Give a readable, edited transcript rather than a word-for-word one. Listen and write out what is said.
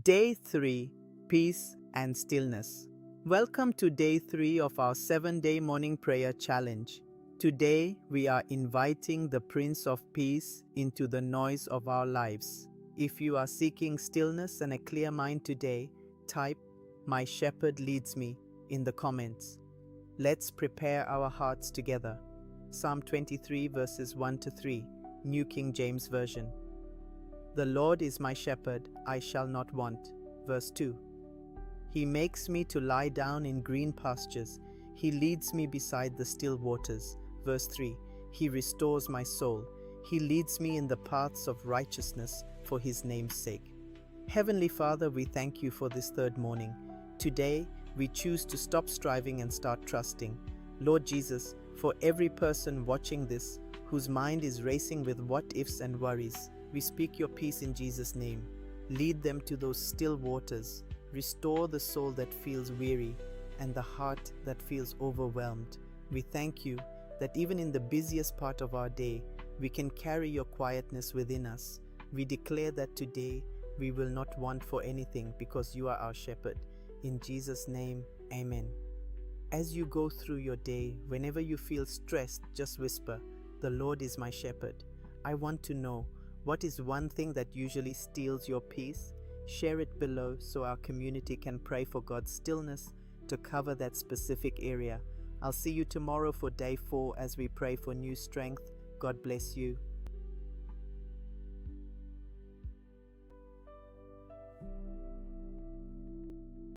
Day 3, Peace and Stillness. Welcome to day 3 of our 7-day morning prayer challenge. Today, we are inviting the Prince of Peace into the noise of our lives. If you are seeking stillness and a clear mind today, type, "My Shepherd leads me," in the comments. Let's prepare our hearts together. Psalm 23 verses 1 to 3, New King James Version. The Lord is my shepherd, I shall not want. Verse 2. He makes me to lie down in green pastures. He leads me beside the still waters. Verse 3. He restores my soul. He leads me in the paths of righteousness for his name's sake. Heavenly Father, we thank you for this third morning. Today, we choose to stop striving and start trusting. Lord Jesus, for every person watching this, whose mind is racing with what-ifs and worries, we speak your peace in Jesus' name. Lead them to those still waters. Restore the soul that feels weary and the heart that feels overwhelmed. We thank you that even in the busiest part of our day, we can carry your quietness within us. We declare that today we will not want for anything because you are our shepherd. In Jesus' name, amen. As you go through your day, whenever you feel stressed, just whisper, "The Lord is my shepherd." I want to know, what is one thing that usually steals your peace? Share it below so our community can pray for God's stillness to cover that specific area. I'll see you tomorrow for day 4 as we pray for new strength. God bless you.